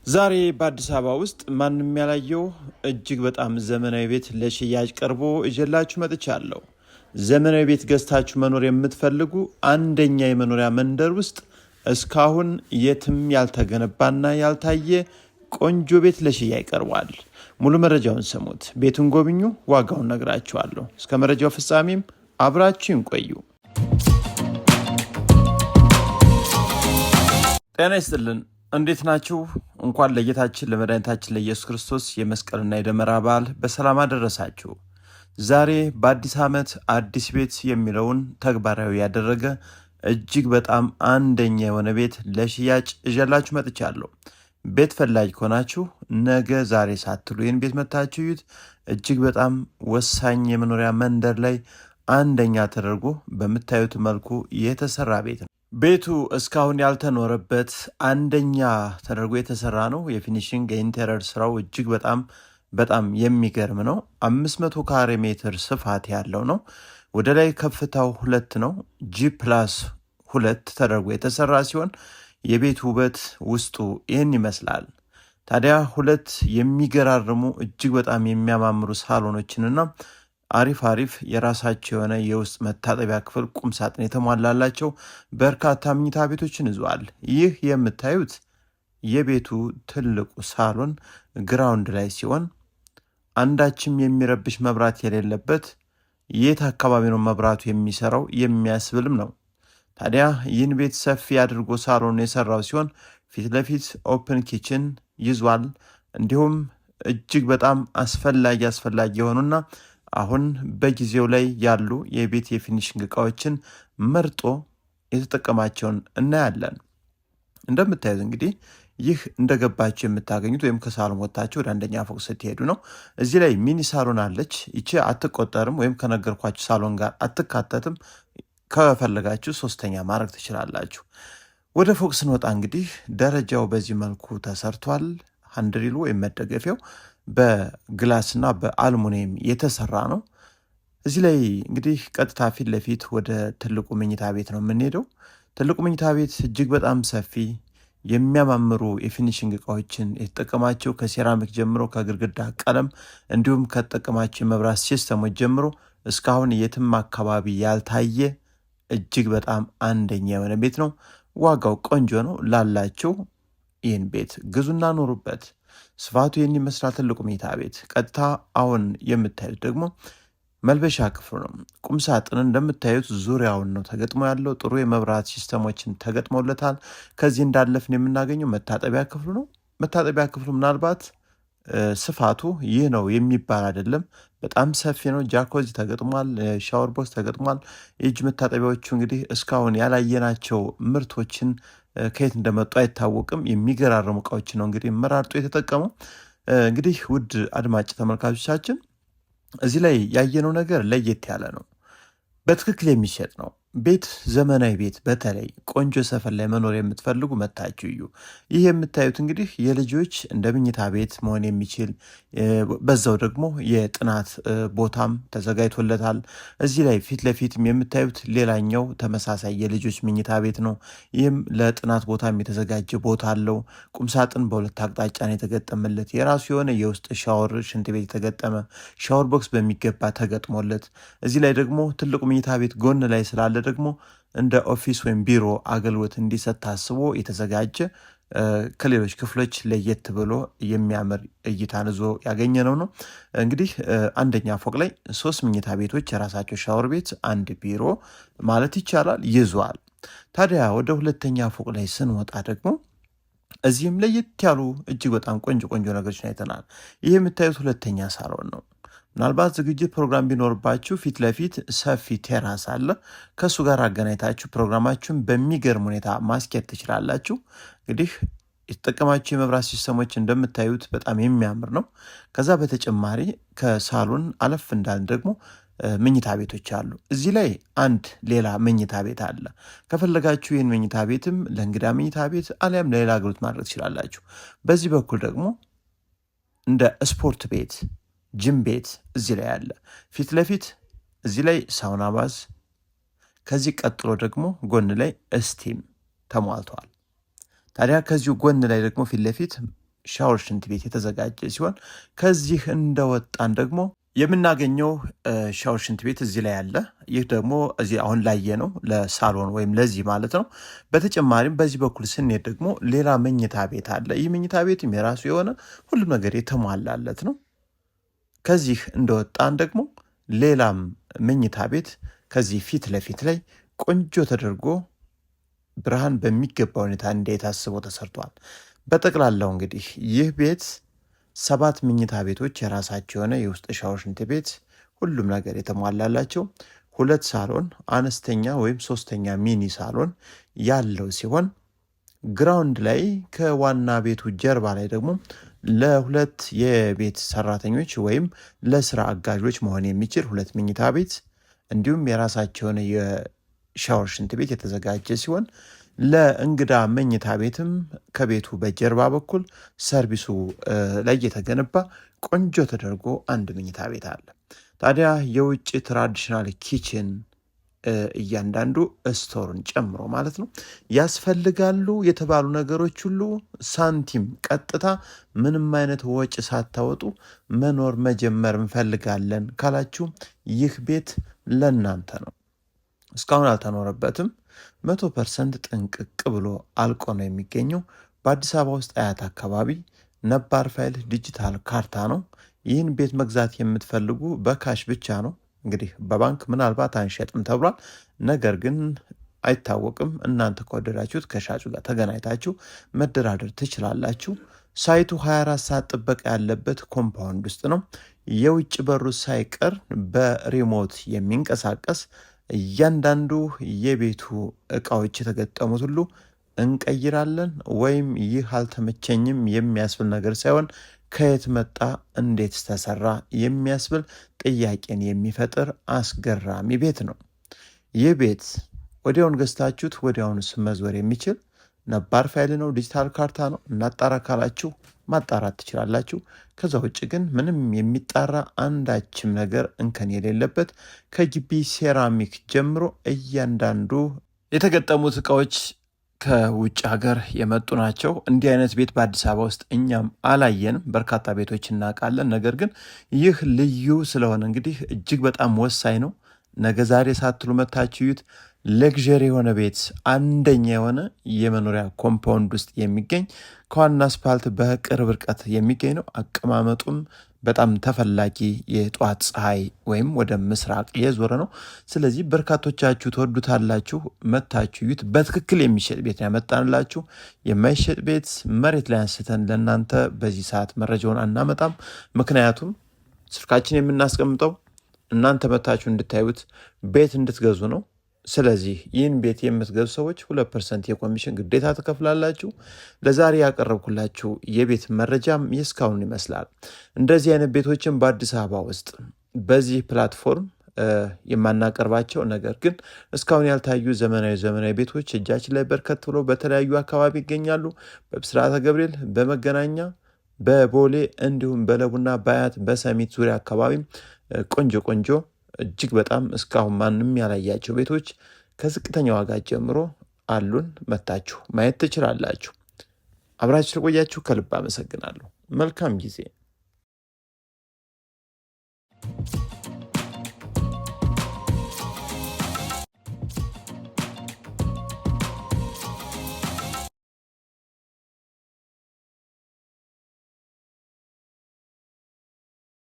ዛሬ በአዲስ አበባ ውስጥ ማንም ያላየው እጅግ በጣም ዘመናዊ ቤት ለሽያጭ ቀርቦ እጀላችሁ መጥቻለሁ። ዘመናዊ ቤት ገዝታችሁ መኖር የምትፈልጉ አንደኛ የመኖሪያ መንደር ውስጥ እስካሁን የትም ያልተገነባና ያልታየ ቆንጆ ቤት ለሽያጭ ቀርቧል። ሙሉ መረጃውን ስሙት፣ ቤቱን ጎብኙ፣ ዋጋውን ነግራችኋለሁ። እስከ መረጃው ፍጻሜም አብራችሁን ቆዩ። ጤና ይስጥልን። እንዴት ናችሁ? እንኳን ለጌታችን ለመድኃኒታችን ለኢየሱስ ክርስቶስ የመስቀልና የደመራ በዓል በሰላም አደረሳችሁ። ዛሬ በአዲስ ዓመት አዲስ ቤት የሚለውን ተግባራዊ ያደረገ እጅግ በጣም አንደኛ የሆነ ቤት ለሽያጭ እጀላችሁ መጥቻለሁ። ቤት ፈላጊ ከሆናችሁ ነገ ዛሬ ሳትሉ ይህን ቤት መታችሁ እዩት። እጅግ በጣም ወሳኝ የመኖሪያ መንደር ላይ አንደኛ ተደርጎ በምታዩት መልኩ የተሰራ ቤት ነው። ቤቱ እስካሁን ያልተኖረበት አንደኛ ተደርጎ የተሰራ ነው። የፊኒሽንግ የኢንቴሪየር ስራው እጅግ በጣም የሚገርም ነው። 500 ካሬ ሜትር ስፋት ያለው ነው። ወደ ላይ ከፍታው 2 ነው። G+2 ተደርጎ የተሰራ ሲሆን የቤቱ ውበት ውስጡ ይህን ይመስላል። ታዲያ 2 የሚገራርሙ እጅግ በጣም የሚያማምሩ ሳሎኖችንና አሪፍ የራሳቸው የሆነ የውስጥ መታጠቢያ ክፍል ቁም ሳጥን የተሟላላቸው በርካታ መኝታ ቤቶችን ይዟል። ይህ የምታዩት የቤቱ ትልቁ ሳሎን ግራውንድ ላይ ሲሆን አንዳችም የሚረብሽ መብራት የሌለበት የት አካባቢ ነው መብራቱ የሚሰራው የሚያስብልም ነው። ታዲያ ይህን ቤት ሰፊ አድርጎ ሳሎን የሰራው ሲሆን ፊት ለፊት ኦፕን ኪችን ይዟል። እንዲሁም እጅግ በጣም አስፈላጊ የሆኑና አሁን በጊዜው ላይ ያሉ የቤት የፊኒሽንግ እቃዎችን መርጦ የተጠቀማቸውን እናያለን። እንደምታዩት እንግዲህ ይህ እንደገባችሁ የምታገኙት ወይም ከሳሎን ወጥታችሁ ወደ አንደኛ ፎቅ ስትሄዱ ነው። እዚህ ላይ ሚኒ ሳሎን አለች። ይቺ አትቆጠርም ወይም ከነገርኳችሁ ሳሎን ጋር አትካተትም። ከፈለጋችሁ 3ኛ ማድረግ ትችላላችሁ። ወደ ፎቅ ስንወጣ እንግዲህ ደረጃው በዚህ መልኩ ተሰርቷል። ሃንድሪሉ ወይም መደገፊያው በግላስና በአልሙኒየም የተሰራ ነው። እዚህ ላይ እንግዲህ ቀጥታ ፊት ለፊት ወደ ትልቁ መኝታ ቤት ነው የምንሄደው። ትልቁ መኝታ ቤት እጅግ በጣም ሰፊ የሚያማምሩ የፊኒሽንግ እቃዎችን የተጠቀማቸው ከሴራሚክ ጀምሮ ከግድግዳ ቀለም እንዲሁም ከተጠቀማቸው የመብራት ሲስተሞች ጀምሮ እስካሁን የትም አካባቢ ያልታየ እጅግ በጣም አንደኛ የሆነ ቤት ነው። ዋጋው ቆንጆ ነው። ላላችሁ ይህን ቤት ግዙና ኖሩበት። ስፋቱ ይህን ይመስላል። ትልቁ መኝታ ቤት ቀጥታ አሁን የምታዩት ደግሞ መልበሻ ክፍሉ ነው። ቁም ሳጥን እንደምታዩት ዙሪያውን ነው ተገጥሞ ያለው። ጥሩ የመብራት ሲስተሞችን ተገጥሞለታል። ከዚህ እንዳለፍን የምናገኘው መታጠቢያ ክፍሉ ነው። መታጠቢያ ክፍሉ ምናልባት ስፋቱ ይህ ነው የሚባል አይደለም፣ በጣም ሰፊ ነው። ጃኮዚ ተገጥሟል። ሻወር ቦክስ ተገጥሟል። የእጅ መታጠቢያዎቹ እንግዲህ እስካሁን ያላየናቸው ምርቶችን ከየት እንደመጡ አይታወቅም። የሚገራረሙ እቃዎች ነው እንግዲህ መራርጦ የተጠቀመው። እንግዲህ ውድ አድማጭ ተመልካቾቻችን እዚህ ላይ ያየነው ነገር ለየት ያለ ነው። በትክክል የሚሸጥ ነው ቤት፣ ዘመናዊ ቤት፣ በተለይ ቆንጆ ሰፈር ላይ መኖር የምትፈልጉ መታችሁ እዩ። ይህ የምታዩት እንግዲህ የልጆች እንደ መኝታ ቤት መሆን የሚችል በዛው ደግሞ የጥናት ቦታም ተዘጋጅቶለታል። እዚህ ላይ ፊት ለፊትም የምታዩት ሌላኛው ተመሳሳይ የልጆች መኝታ ቤት ነው። ይህም ለጥናት ቦታም የተዘጋጀ ቦታ አለው። ቁምሳጥን በሁለት አቅጣጫ ነው የተገጠመለት። የራሱ የሆነ የውስጥ ሻወር፣ ሽንት ቤት የተገጠመ ሻወር ቦክስ በሚገባ ተገጥሞለት፣ እዚህ ላይ ደግሞ ትልቁ መኝታ ቤት ጎን ላይ ስላለ ደግሞ እንደ ኦፊስ ወይም ቢሮ አገልግሎት እንዲሰጥ ታስቦ የተዘጋጀ ከሌሎች ክፍሎች ለየት ብሎ የሚያምር እይታን ይዞ ያገኘነው ነው። እንግዲህ አንደኛ ፎቅ ላይ 3 መኝታ ቤቶች፣ የራሳቸው ሻወር ቤት፣ 1 ቢሮ ማለት ይቻላል ይዟል። ታዲያ ወደ 2ኛ ፎቅ ላይ ስንወጣ ደግሞ እዚህም ለየት ያሉ እጅግ በጣም ቆንጆ ነገሮችን አይተናል። ይህ የምታዩት 2ኛ ሳሎን ነው። ምናልባት ዝግጅት ፕሮግራም ቢኖርባችሁ ፊት ለፊት ሰፊ ቴራስ አለ። ከእሱ ጋር አገናኝታችሁ ፕሮግራማችሁን በሚገርም ሁኔታ ማስኬድ ትችላላችሁ። እንግዲህ የተጠቀማችሁ የመብራት ሲስተሞች እንደምታዩት በጣም የሚያምር ነው። ከዛ በተጨማሪ ከሳሎን አለፍ እንዳልን ደግሞ መኝታ ቤቶች አሉ። እዚህ ላይ አንድ ሌላ መኝታ ቤት አለ። ከፈለጋችሁ ይህን መኝታ ቤትም ለእንግዳ መኝታ ቤት አሊያም ለሌላ አገልግሎት ማድረግ ትችላላችሁ። በዚህ በኩል ደግሞ እንደ ስፖርት ቤት፣ ጅም ቤት እዚህ ላይ አለ። ፊት ለፊት እዚህ ላይ ሳውና ባዝ፣ ከዚህ ቀጥሎ ደግሞ ጎን ላይ ስቲም ተሟልቷል። ታዲያ ከዚሁ ጎን ላይ ደግሞ ፊት ለፊት ሻወር ሽንት ቤት የተዘጋጀ ሲሆን ከዚህ እንደወጣን ደግሞ የምናገኘው ሻወር ሽንት ቤት እዚህ ላይ አለ። ይህ ደግሞ እዚህ አሁን ላየ ነው ለሳሎን ወይም ለዚህ ማለት ነው። በተጨማሪም በዚህ በኩል ስንሄድ ደግሞ ሌላ መኝታ ቤት አለ። ይህ መኝታ ቤትም የራሱ የሆነ ሁሉም ነገር የተሟላለት ነው። ከዚህ እንደወጣን ደግሞ ሌላም መኝታ ቤት ከዚህ ፊት ለፊት ላይ ቆንጆ ተደርጎ ብርሃን በሚገባ ሁኔታ ታስቦ ተሰርቷል። በጠቅላላው እንግዲህ ይህ ቤት 7 መኝታ ቤቶች የራሳቸው የሆነ የውስጥ ሻወር ሽንት ቤት ሁሉም ነገር የተሟላላቸው 2 ሳሎን አነስተኛ ወይም 3ኛ ሚኒ ሳሎን ያለው ሲሆን ግራውንድ ላይ ከዋና ቤቱ ጀርባ ላይ ደግሞ ለሁለት የቤት ሰራተኞች ወይም ለስራ አጋዦች መሆን የሚችል 2 መኝታ ቤት እንዲሁም የራሳቸው የሆነ የሻወር ሽንት ቤት የተዘጋጀ ሲሆን ለእንግዳ መኝታ ቤትም ከቤቱ በጀርባ በኩል ሰርቪሱ ላይ የተገነባ ቆንጆ ተደርጎ አንድ መኝታ ቤት አለ። ታዲያ የውጭ ትራዲሽናል ኪችን እያንዳንዱ ስቶርን ጨምሮ ማለት ነው ያስፈልጋሉ የተባሉ ነገሮች ሁሉ ሳንቲም ቀጥታ ምንም አይነት ወጪ ሳታወጡ መኖር መጀመር እንፈልጋለን ካላችሁ ይህ ቤት ለእናንተ ነው። እስካሁን አልተኖረበትም። 100% ጥንቅቅ ብሎ አልቆ ነው የሚገኘው። በአዲስ አበባ ውስጥ አያት አካባቢ ነባር ፋይል ዲጂታል ካርታ ነው። ይህን ቤት መግዛት የምትፈልጉ በካሽ ብቻ ነው። እንግዲህ በባንክ ምናልባት አንሸጥም ተብሏል። ነገር ግን አይታወቅም። እናንተ ከወደዳችሁት ከሻጩ ጋር ተገናኝታችሁ መደራደር ትችላላችሁ። ሳይቱ 24 ሰዓት ጥበቃ ያለበት ኮምፓውንድ ውስጥ ነው። የውጭ በሩ ሳይቀር በሪሞት የሚንቀሳቀስ እያንዳንዱ የቤቱ እቃዎች የተገጠሙት ሁሉ እንቀይራለን ወይም ይህ አልተመቸኝም የሚያስብል ነገር ሳይሆን ከየት መጣ እንዴት ተሰራ የሚያስብል ጥያቄን የሚፈጥር አስገራሚ ቤት ነው። ይህ ቤት ወዲያውን ገዝታችሁት ወዲያውን መዞር የሚችል ነባር ፋይል ነው። ዲጂታል ካርታ ነው። እናጣራ ካላችሁ ማጣራት ትችላላችሁ። ከዛ ውጭ ግን ምንም የሚጣራ አንዳችም ነገር እንከን የሌለበት ከግቢ ሴራሚክ ጀምሮ እያንዳንዱ የተገጠሙት እቃዎች ከውጭ ሀገር የመጡ ናቸው። እንዲህ አይነት ቤት በአዲስ አበባ ውስጥ እኛም አላየንም። በርካታ ቤቶች እናውቃለን። ነገር ግን ይህ ልዩ ስለሆነ እንግዲህ እጅግ በጣም ወሳኝ ነው። ነገ ዛሬ ሳትሉ መታችሁ እዩት። ለግዠሪ የሆነ ቤት አንደኛ የሆነ የመኖሪያ ኮምፓውንድ ውስጥ የሚገኝ ከዋና አስፓልት በቅርብ ርቀት የሚገኝ ነው። አቀማመጡም በጣም ተፈላጊ የጧት ፀሐይ ወይም ወደ ምስራቅ የዞረ ነው። ስለዚህ በርካቶቻችሁ ተወዱታላችሁ። መታችሁ እዩት። በትክክል የሚሸጥ ቤት ያመጣንላችሁ። የማይሸጥ ቤት መሬት ላይ አንስተን ለእናንተ በዚህ ሰዓት መረጃውን አናመጣም። ምክንያቱም ስልካችን የምናስቀምጠው እናንተ መታችሁ እንድታዩት ቤት እንድትገዙ ነው። ስለዚህ ይህን ቤት የምትገዙ ሰዎች 2% የኮሚሽን ግዴታ ትከፍላላችሁ። ለዛሬ ያቀረብኩላችሁ የቤት መረጃም እስካሁን ይመስላል። እንደዚህ አይነት ቤቶችን በአዲስ አበባ ውስጥ በዚህ ፕላትፎርም የማናቀርባቸው ነገር ግን እስካሁን ያልታዩ ዘመናዊ ቤቶች እጃችን ላይ በርከት ብሎ በተለያዩ አካባቢ ይገኛሉ። በብስራተ ገብርኤል፣ በመገናኛ፣ በቦሌ እንዲሁም በለቡና በአያት በሰሚት ዙሪያ አካባቢም ቆንጆ እጅግ በጣም እስካሁን ማንም ያላያቸው ቤቶች ከዝቅተኛ ዋጋ ጀምሮ አሉን። መታችሁ ማየት ትችላላችሁ። አብራችሁ ስለቆያችሁ ከልብ አመሰግናለሁ። መልካም ጊዜ